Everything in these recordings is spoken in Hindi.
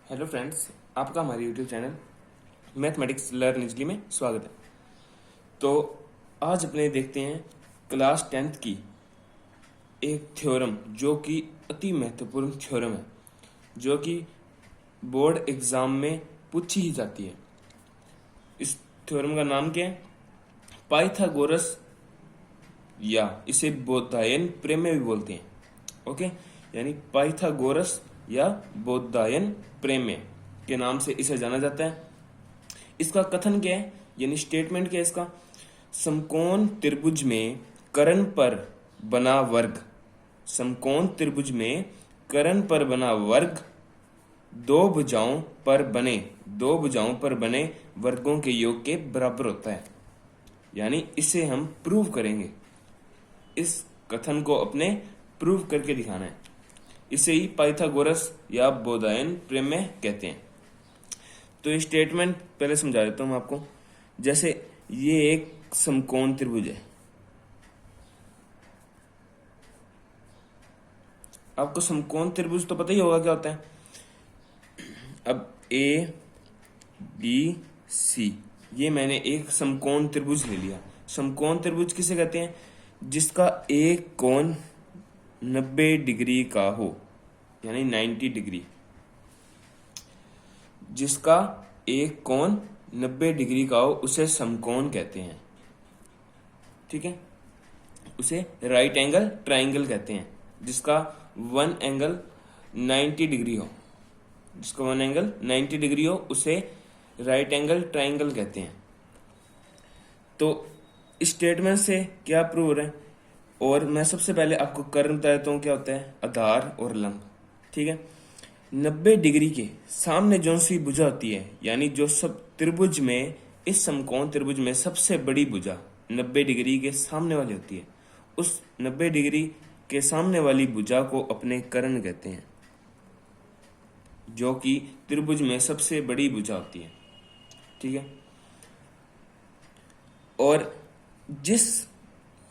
हेलो फ्रेंड्स, आपका हमारे YouTube channel mathematics learn easily में स्वागत है। तो आज अपने देखते हैं क्लास 10th की एक थ्योरम जो कि अति महत्वपूर्ण थ्योरम है, जो कि बोर्ड एग्जाम में पूछी ही जाती है। इस थ्योरम का नाम क्या है? पाइथागोरस, या इसे बोधायन प्रमेय भी बोलते हैं। ओके, यानी पाइथागोरस या बोधायन प्रमेय के नाम से इसे जाना जाता है। इसका कथन क्या है, यानी स्टेटमेंट क्या है इसका? समकोण त्रिभुज में कर्ण पर बना वर्ग, समकोण त्रिभुज में कर्ण पर बना वर्ग दो भुजाओं पर बने वर्गों के योग के बराबर होता है। यानी इसे हम प्रूव करेंगे, इस कथन को अपने प्रूव करके दिखाना है। इसे ही पाइथागोरस या बोधायन प्रमेय कहते हैं। तो ये स्टेटमेंट पहले समझा देता हूं आपको। जैसे ये एक समकोण त्रिभुज है, आपको समकोण त्रिभुज तो पता ही होगा क्या होता है। अब ए बी सी, ये मैंने एक समकोण त्रिभुज ले लिया। समकोण त्रिभुज किसे कहते हैं? जिसका एक कोण 90 डिग्री का हो, यानी 90 डिग्री। जिसका एक कोण 90 डिग्री का हो उसे समकोण कहते हैं। ठीक है, उसे राइट एंगल ट्राइंगल कहते हैं। जिसका वन एंगल 90 डिग्री हो, जिसका वन एंगल 90 डिग्री हो उसे राइट एंगल ट्राइंगल कहते हैं। तो स्टेटमेंट से क्या प्रूव हो रहा है? और मैं सबसे पहले आपको कर्ण बता देता हूं क्या होता है, आधार और लंब। ठीक है, 90 डिग्री के सामने जो सी भुजा होती है, यानी जो सब त्रिभुज में, इस समकोण त्रिभुज में सबसे बड़ी भुजा 90 डिग्री के सामने वाली होती है, उस 90 डिग्री के सामने वाली भुजा को अपने कर्ण कहते हैं, जो कि त्रिभुज में सबसे बड़ी भुजा होती है। ठीक है, और जिस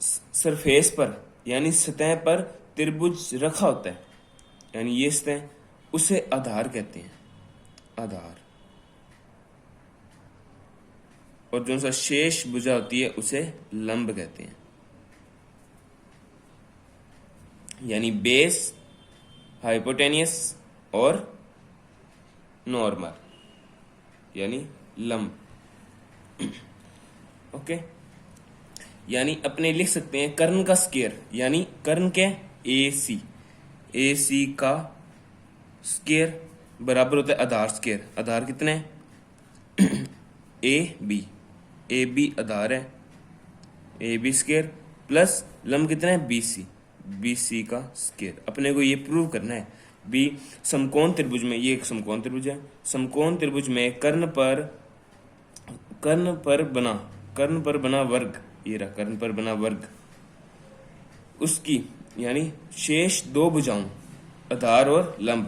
सरफेस पर, यानी सतह पर त्रिभुज रखा होता है, यानी ये सतह, उसे आधार कहते हैं, आधार। और जो सा शेष भुजा होती है उसे लंब कहते हैं, यानी बेस, हाइपोटेनियस और नॉर्मल, यानी लंब। ओके, यानी अपने लिख सकते हैं कर्ण का स्क्वायर, यानी कर्ण के ए सी का स्क्वायर बराबर होता है आधार स्क्वायर। आधार कितने हैं? ए बी आधार है, ए बी स्क्वायर प्लस लंब कितना है? बी सी का स्क्वायर। अपने को ये प्रूव करना है। बी समकोण त्रिभुज में, ये एक समकोण त्रिभुज है, समकोण त्रिभुज में कर्ण पर बना वर्ग, ये रहा कर्ण पर बना वर्ग, उसकी यानी शेष दो भुजाओं आधार और लंब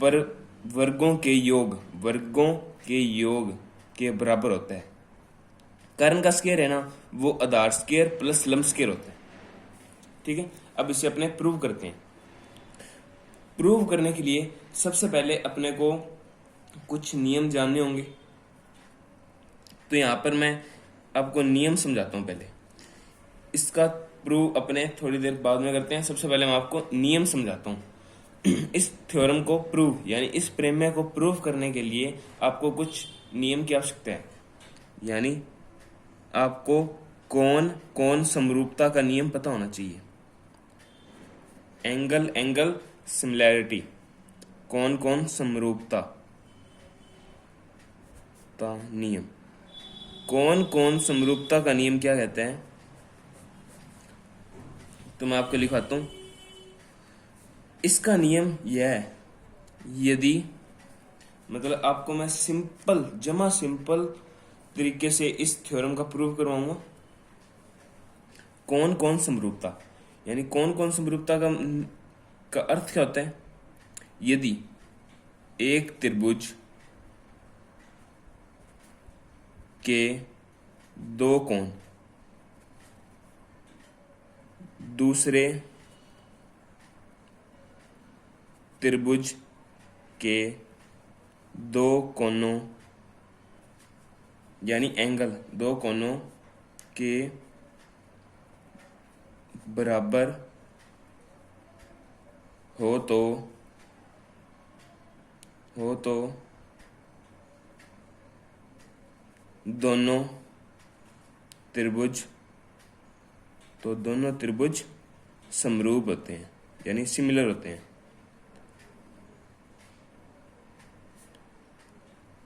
पर वर्गों के योग के बराबर होता है। कर्ण का स्क्वायर है ना, वो आधार स्क्वायर प्लस लंब स्क्वायर होता है। ठीक है, अब इसे अपने प्रूव करते हैं। प्रूव करने के लिए सबसे पहले अपने को कुछ नियम जानने होंगे। तो यहां पर मैं आपको नियम समझाता हूं। पहले इसका प्रूव अपने थोड़ी देर बाद में करते हैं। सबसे पहले मैं आपको नियम समझाता हूं। इस थ्योरम को प्रूव, यानी इस प्रमेय को प्रूव करने के लिए आपको कुछ नियम की आवश्यकता है। यानी आपको कौन समरूपता का नियम पता होना चाहिए। एंगल सिमिलैरिटी, कौन समरूपता का नियम, कौन समरूपता का नियम क्या कहता है? तो मैं आपको लिखाता हूं। इसका नियम यह है, यदि मतलब आपको मैं सिंपल तरीके से इस थ्योरम का प्रूव करवाऊंगा। कौन समरूपता, यानी कौन समरूपता का अर्थ क्या होता है? यदि एक त्रिभुज के दो कोण दूसरे त्रिभुज के दो कोनों यानी एंगल दो कोनों के बराबर हो तो दोनों त्रिभुज समरूप होते हैं यानी सिमिलर होते हैं।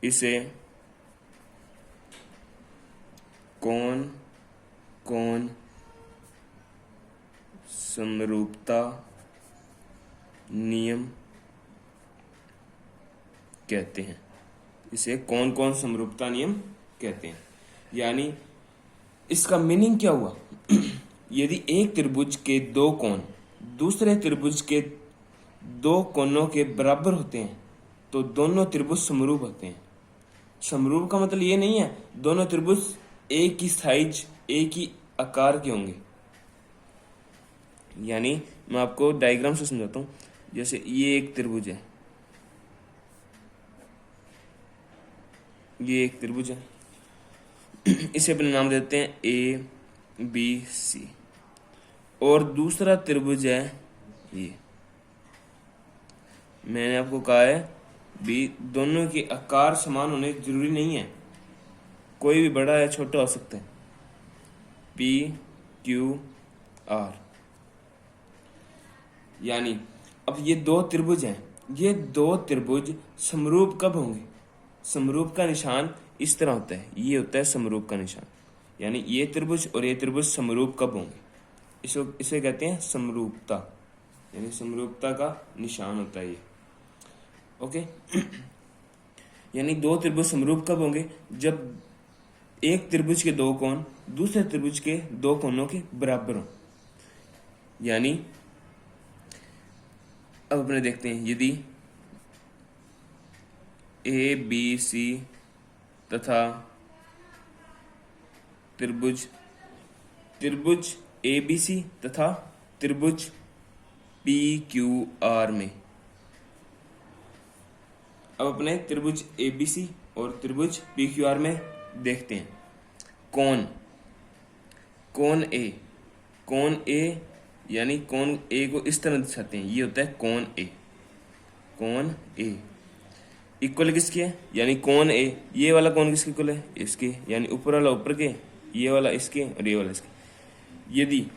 इसे कोण समरूपता नियम कहते हैं। इसे कोण समरूपता नियम कहते हैं। यानी इसका मीनिंग क्या हुआ? यदि एक त्रिभुज के दो कोण दूसरे त्रिभुज के दो कोणों के बराबर होते हैं तो दोनों त्रिभुज समरूप होते हैं। समरूप का मतलब ये नहीं है दोनों त्रिभुज एक ही साइज एक ही आकार के होंगे। यानी मैं आपको डायग्राम से समझाता हूं। जैसे ये एक त्रिभुज है, ये एक त्रिभुज है, इसे अपने नाम देते हैं ABC। और दूसरा त्रिभुज है ये, मैंने आपको कहा है भी दोनों के आकार समान होने जरूरी नहीं है, कोई भी बड़ा या छोटा हो सकता है। PQR। यानी अब ये दो त्रिभुज हैं, ये दो त्रिभुज समरूप कब होंगे? समरूप का निशान इस तरह होता है, ये होता है समरूप का निशान। यानी ये त्रिभुज और ये त्रिभुज समरूप कब होंगे? इसे कहते हैं समरूपता, यानी समरूपता का निशान होता है ये। ओके। यानी दो त्रिभुज समरूप कब होंगे? जब एक त्रिभुज के दो कोण दूसरे त्रिभुज के दो कोणों के बराबर हो। यानी अब अपने देखते हैं, यदि ABC तथा त्रिभुज ABC तथा त्रिभुज PQR में, अब अपने त्रिभुज ABC और त्रिभुज PQR में देखते हैं कोण A यानी कोण A को इस तरह दिखाते हैं, ये होता है कोण A इक्वल किसके है? यानी कोण A, ये वाला कोण किसके इक्वल है? इसके, यानी ऊपर वाला ऊपर के, ये वाला इसके और ये वाला इसके। यदि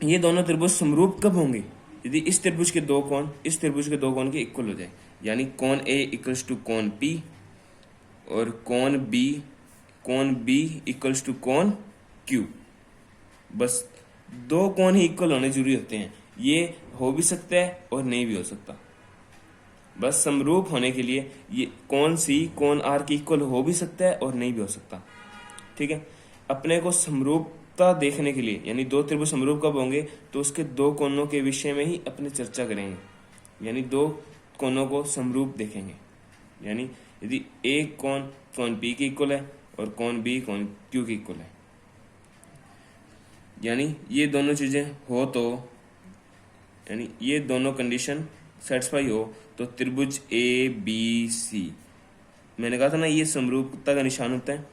ये दोनों त्रिभुज समरूप कब होंगे? यदि इस त्रिभुज के दो कोण इस त्रिभुज के दो कोण के इक्वल हो जाए। यानी कोण A इक्वल्स टू कोण P और कोण B इक्वल्स टू कोण Q। बस दो कोण ही इक्वल होने जरूरी होते हैं। ये हो भी सकता है और नहीं भी हो सकता। बस समरूप होने के लिए ये कोण C कोण R की इक्वल हो भी सकता है और नहीं भी हो सकता। ठीक है। अपने को समरूपता देखने के लिए, यानी दो त्रिभुज समरूप कब होंगे, तो उसके दो कोणों के विषय में ही अपने चर्चा करेंगे। यानी दो कोणों को समरूप देखेंगे। यानी यदि एक कोण P के इक्वल है और कोण B कोण Q के इक्वल है, यानी ये दोनों चीजें हो तो, यानी ये दोनों कंडीशन सेटिस्फाई हो तो त्रिभुज ABC, मैंने कहा था ना ये समरूपता का निशान होता है,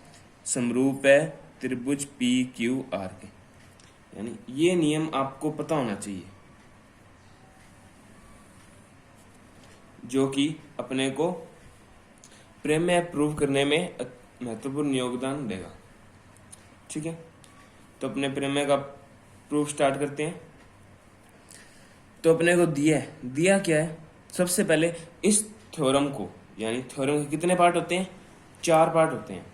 समरूप है त्रिभुज PQR के। यानी ये नियम आपको पता होना चाहिए जो कि अपने को प्रमेय प्रूव करने में महत्वपूर्ण योगदान देगा। ठीक है, तो अपने प्रमेय का प्रूफ स्टार्ट करते हैं। तो अपने को दिया क्या है? सबसे पहले इस थ्योरम को, यानी थ्योरम के कितने पार्ट होते हैं? 4 पार्ट होते हैं।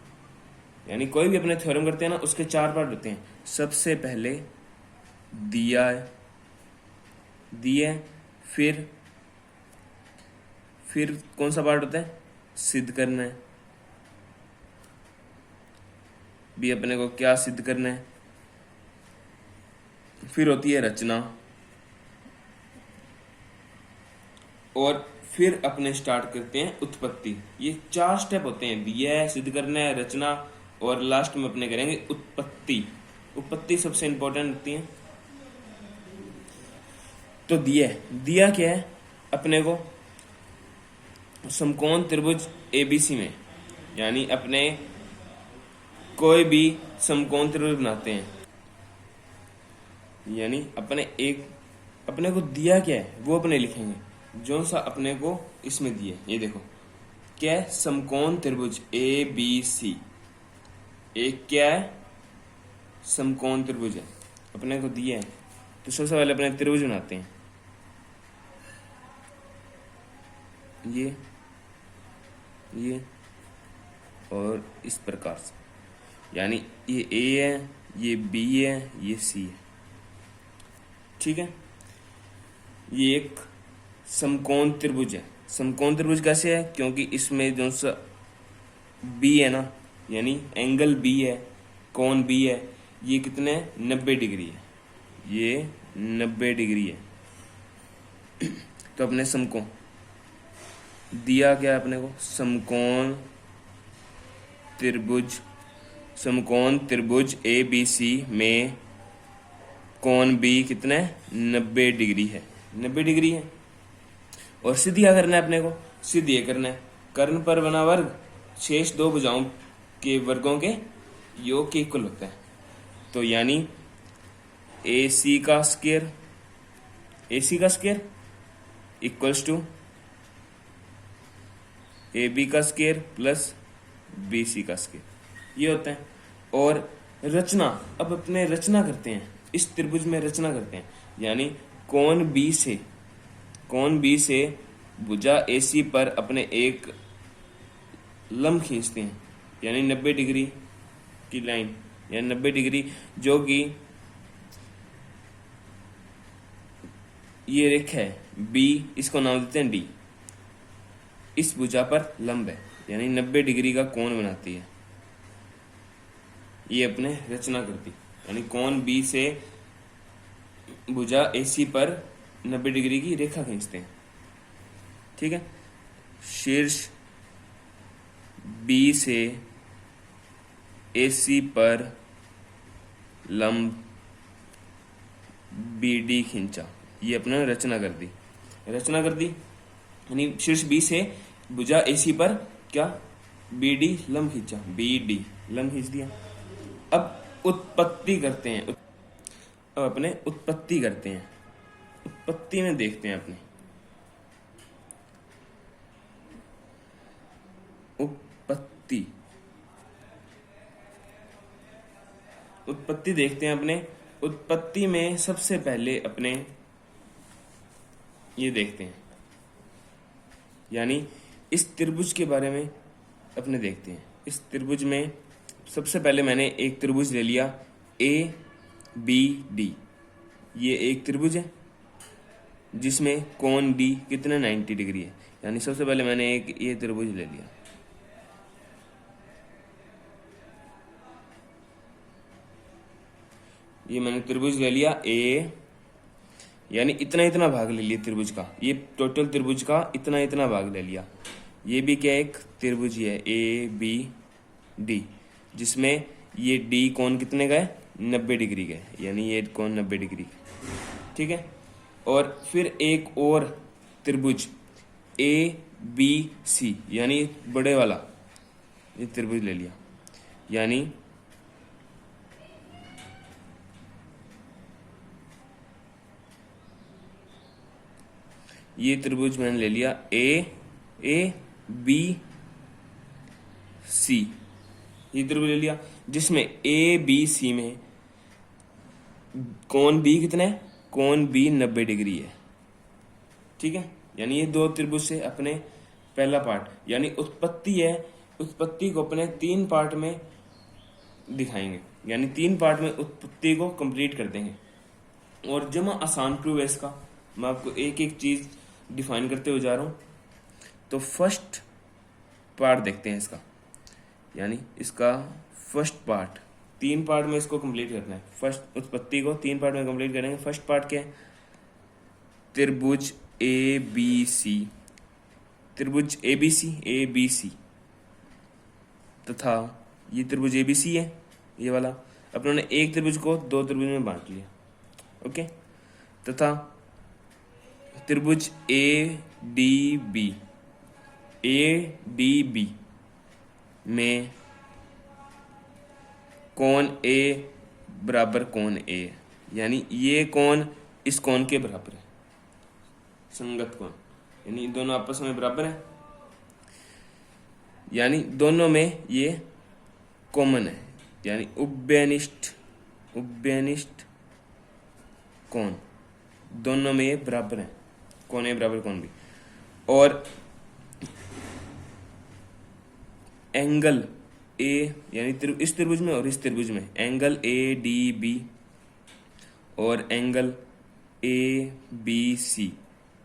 यानी कोई भी अपने थ्योरम करते हैं ना, उसके 4 पार्ट होते हैं। सबसे पहले दिया है, फिर कौन सा पार्ट होता है? सिद्ध करना है। भी अपने को क्या सिद्ध करना है? फिर होती है रचना, और फिर अपने स्टार्ट करते हैं उत्पत्ति। ये 4 स्टेप होते हैं, दिया है, सिद्ध करना है, रचना, और लास्ट में अपने करेंगे उत्पत्ति। उत्पत्ति सबसे इंपॉर्टेंट होती है। तो दिया क्या है? अपने को समकोण त्रिभुज एबीसी में, यानी अपने कोई भी समकोण त्रिभुज बनाते हैं, यानी अपने को दिया क्या है वो अपने लिखेंगे, जो सा अपने को इसमें दिए। ये देखो क्या है, समकोण त्रिभुज ए बी सी, एक क्या है, समकोण त्रिभुज है, अपने को दिया है। तो सबसे पहले अपने त्रिभुज बनाते हैं, ये और इस प्रकार से, यानी ये ए है, ये बी है, ये सी है। ठीक है, ये एक समकोण त्रिभुज है। समकोण त्रिभुज कैसे है, क्योंकि इसमें जो सा बी है ना, यानी एंगल बी है, कोण बी है, ये कितने 90 डिग्री है, ये 90 डिग्री है। तो अपने समकोण दिया क्या अपने को, समकोण त्रिभुज ए बी सी में कोण बी कितने 90 डिग्री है, 90 डिग्री है। और सिद्ध क्या करना है अपने को, सिद्ध ये करना है, कर्ण पर बना वर्ग शेष दो भुजाओं के वर्गों के योग के इक्वल होता है। तो यानी ए सी का square equals to A B का स्क्वायर प्लस बी सी का स्क्वायर, ये होता है। और रचना, अब अपने रचना करते हैं, इस त्रिभुज में रचना करते हैं, यानी कोण बी से भुजा AC पर अपने एक लंब खींचते हैं, यानी 90 डिग्री की लाइन, यानी 90 डिग्री, जो कि ये रेखा है B, इसको नाम देते हैं D, इस भुजा पर लंब है, यानी 90 डिग्री का कोण बनाती है। ये अपने रचना करती, यानी कोण B से भुजा AC पर 90 डिग्री की रेखा खींचते हैं। ठीक है, शीर्ष B से AC पर लंब BD खींचा, ये अपने रचना कर दी, यानी शीर्ष B से भुजा AC पर क्या BD लंब खींचा, BD लंब खींच दिया। अब उत्पत्ति करते हैं, उत्पत्ति में देखते हैं अपने उत्पत्ति देखते हैं अपने उत्पत्ति में सबसे पहले अपने ये देखते हैं, यानी इस त्रिभुज के बारे में अपने देखते हैं। इस त्रिभुज में सबसे पहले मैंने एक त्रिभुज ले लिया ABD, ये एक त्रिभुज है जिसमें कोण D कितना 90 डिग्री है, यानी सबसे पहले मैंने एक ये त्रिभुज ले लिया। ये मैंने त्रिभुज ले लिया A, यानी इतना भाग ले लिया त्रिभुज का, ये टोटल त्रिभुज का इतना भाग ले लिया। ये भी क्या एक त्रिभुज ही है ABD, जिसमें ये D कोण कितने का है 90 डिग्री का है, यानी ये कोण 90 डिग्री। ठीक है, और फिर एक और त्रिभुज ABC, यानी बड़े वाला ये त्रिभुज ले लिया, यानी ये त्रिभुज मैंने ले लिया ABC, ये त्रिभुज ले लिया, जिसमें ABC में कोण B कितना है, कोण B 90 डिग्री है। ठीक है, यानी ये दो त्रिभुज से अपने पहला पार्ट, यानी उत्पत्ति है, उत्पत्ति को अपने 3 पार्ट में दिखाएंगे, यानी 3 पार्ट में उत्पत्ति को कंप्लीट कर देंगे। और जमा आसान प्रूफ है इसका, मैं आपको एक एक चीज डिफाइन करते हुए जा रहा हूं। तो फर्स्ट पार्ट देखते हैं इसका, यानी इसका फर्स्ट पार्ट 3 पार्ट में इसको कंप्लीट करना है। फर्स्ट उत्पत्ति को 3 पार्ट में कंप्लीट करेंगे। फर्स्ट पार्ट क्या है, त्रिभुज ABC तथा ये त्रिभुज ABC है, ये वाला अपने एक त्रिभुज को 2 त्रिभुज में बांट लिया। ओके, तथा त्रिभुज ADB ADB में कोण ए बराबर कोण ए, यानी ये कोण इस कोण के बराबर है, संगत कोण, यानी दोनों आपस में बराबर है, यानी दोनों में ये कॉमन है, यानी उभयनिष्ठ कोण, दोनों में ये बराबर है, कोण ए बराबर कोण बी। और एंगल ए, यानी इस त्रिभुज में और इस त्रिभुज में एंगल ADB और एंगल ABC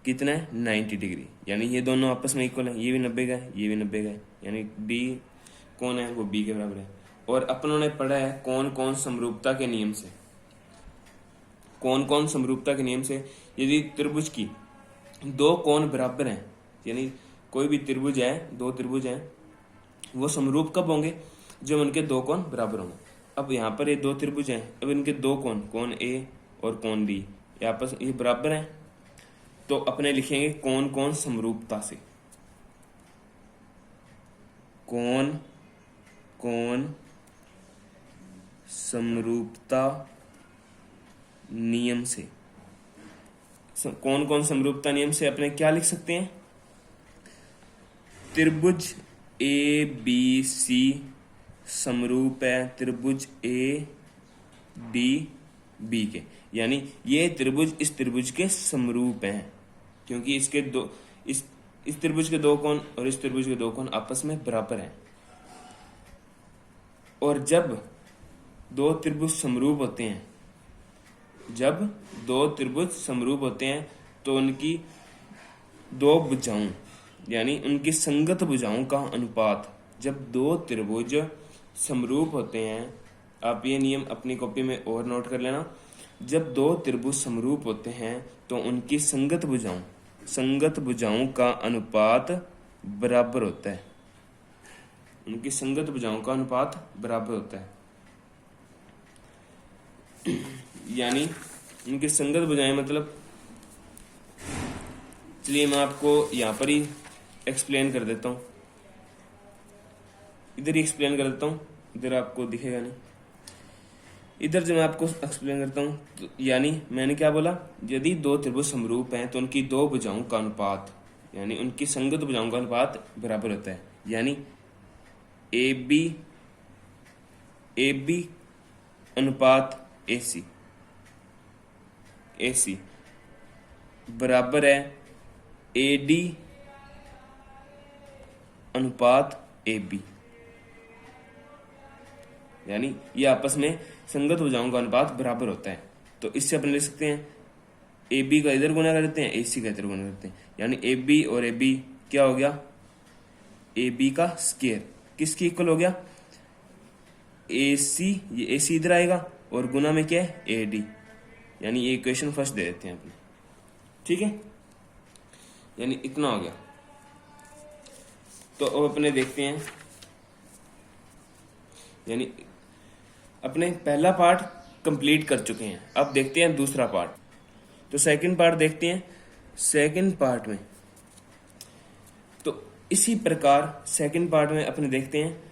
कितना है 90 डिग्री, यानी ये दोनों आपस में इक्वल है, ये भी 90 का है, ये भी 90 का है, यानी डी कौन है वो बी के बराबर है। और अपनों ने पढ़ा है कौन कौन समरूपता के नियम से, कौन कौन समरूपता के नियम से, यदि त्रिभुज की दो कोण बराबर हैं, यानी कोई भी त्रिभुज है, दो त्रिभुज हैं, वो समरूप कब होंगे, जब उनके दो कोण बराबर होंगे। अब यहाँ पर ये दो त्रिभुज हैं, अब इनके दो कोण, कोण ए और कोण बी, ये आपस ये बराबर हैं, तो अपने लिखेंगे कौन कौन समरूपता से, कौन कौन समरूपता नियम से, कौन कौन समरूपता नियम से अपने क्या लिख सकते हैं, त्रिभुज ABC समरूप है त्रिभुज ADB के, यानी ये त्रिभुज इस त्रिभुज के समरूप हैं, क्योंकि इसके दो इस त्रिभुज के दो कोण और इस त्रिभुज के दो कोण आपस में बराबर हैं। और जब दो त्रिभुज समरूप होते हैं, जब दो त्रिभुज समरूप होते हैं तो उनकी दो भुजाओं, यानी उनकी संगत भुजाओं का अनुपात, जब दो त्रिभुज समरूप होते हैं, आप ये नियम अपनी कॉपी में और नोट कर लेना, जब दो त्रिभुज समरूप होते हैं तो उनकी संगत भुजाओं का अनुपात बराबर होता है, उनकी संगत भुजाओं का अनुपात बराबर होता है, यानी उनकी संगत भुजाएं मतलब, चलिए मैं आपको यहाँ पर ही एक्सप्लेन कर देता हूँ, इधर ही एक्सप्लेन कर देता हूँ, इधर आपको दिखेगा नहीं, इधर जो मैं आपको एक्सप्लेन करता हूँ, तो यानी मैंने क्या बोला, यदि दो त्रिभुज समरूप हैं तो उनकी दो भुजाओं का अनुपात, यानी उनकी संगत भुजाओं का अनुपात बराबर होता है, यानी AB अनुपात AC बराबर है AD अनुपात AB, यानी ये आपस में संगत भुजाओं का अनुपात बराबर होता है। तो इससे अपन लिख सकते हैं AB का इधर गुना करते हैं, AC का इधर गुना करते हैं, यानी AB और AB क्या हो गया, AB का स्क्वायर किसकी इक्वल हो गया, AC, ये AC इधर आएगा और गुना में क्या है AD, यानी ये इक्वेशन फर्स्ट दे देते हैं अपने, ठीक है, यानी इतना हो गया। तो अब अपने देखते हैं, यानी अपने पहला पार्ट कंप्लीट कर चुके हैं, अब देखते हैं दूसरा पार्ट। तो सेकंड पार्ट देखते हैं, सेकंड पार्ट में तो इसी प्रकार सेकंड पार्ट में अपने देखते हैं,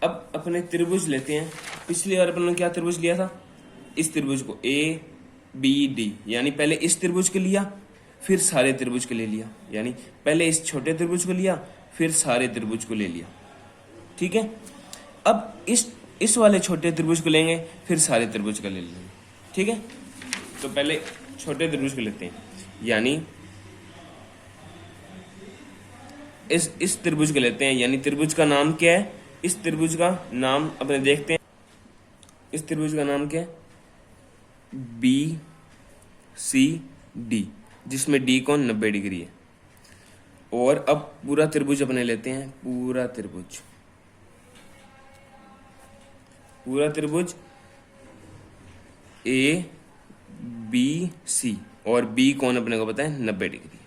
अब अपने त्रिभुज लेते हैं, पिछली बार अपन ने क्या त्रिभुज लिया था, इस त्रिभुज को ABD, यानी पहले इस त्रिभुज के लिया फिर सारे त्रिभुज के ले लिया, यानी पहले इस छोटे त्रिभुज को लिया फिर सारे त्रिभुज को ले लिया, ठीक है। अब इस वाले छोटे त्रिभुज को लेंगे फिर सारे त्रिभुज का ले लेंगे, ठीक है। तो पहले छोटे त्रिभुज को लेते हैं, यानी इस त्रिभुज को लेते हैं, यानी त्रिभुज का नाम क्या है, इस त्रिभुज का नाम अपने देखते हैं, इस त्रिभुज का नाम क्या है BCD, जिसमें D कोण 90 डिग्री है। और अब पूरा त्रिभुज अपने लेते हैं, पूरा त्रिभुज ABC और B कोण अपने को पता है 90 डिग्री है,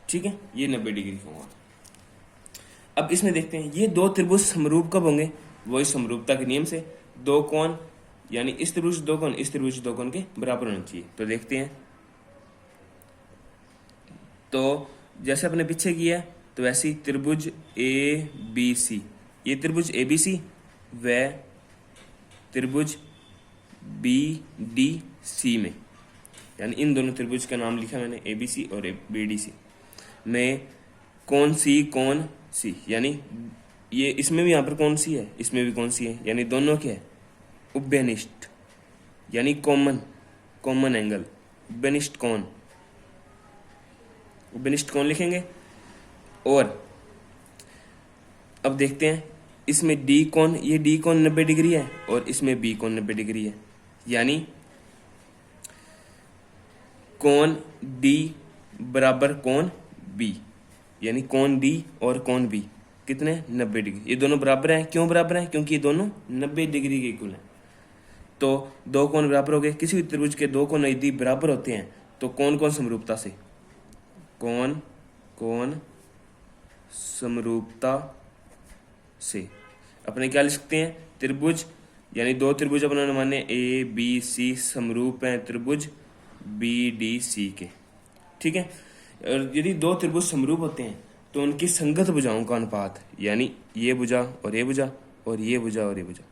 ठीक है, ये 90 डिग्री का होगा। अब इसमें देखते हैं ये दो त्रिभुज समरूप कब होंगे, वही समरूपता के नियम से, दो कोण यानी इस त्रिभुज दो कोण इस त्रिभुज दो कोण के बराबर होना चाहिए। तो देखते हैं, तो जैसे अपने पीछे किया तो वैसे ही त्रिभुज ए बी सी, ये त्रिभुज ए बी सी व त्रिभुज बी डी सी में, यानी इन दोनों त्रिभुज का नाम लिखा मैंने ए बी सी और बी डी सी में कौन सी, यानी ये इसमें भी यहाँ पर कौन सी है, इसमें भी कौन सी है, यानी दोनों क्या है उभयनिष्ठ, यानी कॉमन एंगल, उभयनिष्ठ कोण लिखेंगे। और अब देखते हैं इसमें डी कोण, ये डी कोण 90 डिग्री है और इसमें बी कोण 90 डिग्री है, यानी कोण डी बराबर कोण बी, यानी कोण डी और कोण बी कितने 90 डिग्री, ये दोनों बराबर हैं। क्यों बराबर हैं? क्योंकि ये दोनों 90 डिग्री के इक्वल हैं। तो दो कोण बराबर हो गए। किसी भी त्रिभुज के दो कोण यदि बराबर होते हैं तो कौन समरूपता से, कौन समरूपता से अपने क्या लिख सकते हैं, त्रिभुज, यानी दो त्रिभुज अपने माने ए बी सी समरूप हैं त्रिभुज बी डी सी के, ठीक है। और यदि दो त्रिभुज समरूप होते हैं तो उनकी संगत भुजाओं का अनुपात, यानी ये भुजा और ये भुजा और ये भुजा और ये भुजा,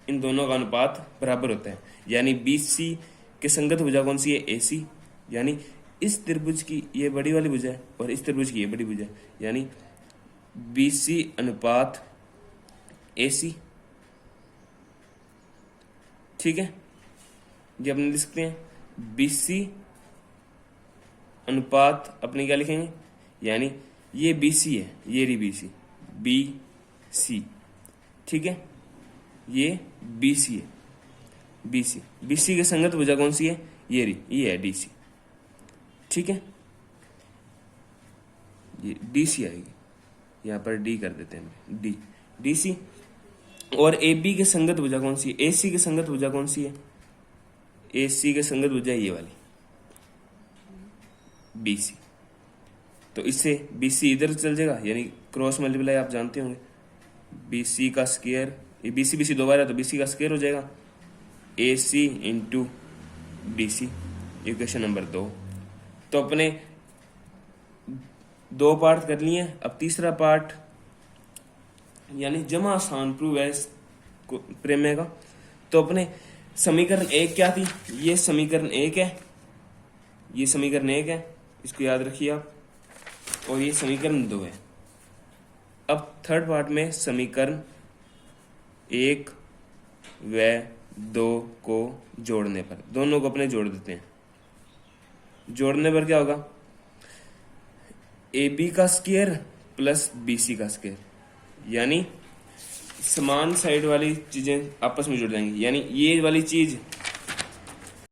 इन दोनों का अनुपात बराबर होता है। यानी बी सी के संगत भुजा कौन सी है, ए सी, यानी इस त्रिभुज की ये बड़ी वाली भुजा है और इस त्रिभुज की ये बड़ी भुजा है, यानी बी सी अनुपात ए सी, ठीक है। ये अपने लिख सकते हैं बी सी अनुपात अपने क्या लिखेंगे, यानी ये बी सी है, ये रही बी सी, ठीक है, ये बी सी है, बी सी के संगत भुजा कौन सी है, ये रही, ये है डी सी, ठीक है। ये डी सी आएगी, यहाँ पर डी कर देते हैं, डी सी। और ए बी के संगत भुजा कौन सी है, ए सी के संगत भुजा कौन सी है, ए सी के संगत भुजा ये वाली बी सी। तो इससे बी सी इधर चल जाएगा, यानी क्रॉस मल्टीप्लाई आप जानते होंगे, बी सी का स्क्वायर, ये बी सी दो बार है तो बी सी का स्क्वायर हो जाएगा, A C into D C, equation number 2। तो अपने दो पार्ट कर लिए। अब तीसरा पार्ट, यानी जमा आसान प्रूव है प्रमेय का। तो अपने समीकरण 1 क्या थी, ये समीकरण 1 है, ये समीकरण 1 है, इसको याद रखिए आप, और ये समीकरण 2 है। अब थर्ड पार्ट में समीकरण 1 व 2 को जोड़ने पर, दोनों को अपने जोड़ देते हैं। जोड़ने पर क्या होगा, ए बी का स्क्वायर प्लस बी सी का स्क्वायर, यानी समान साइड वाली चीजें आपस में जुड़ जाएंगी, यानी ये वाली चीज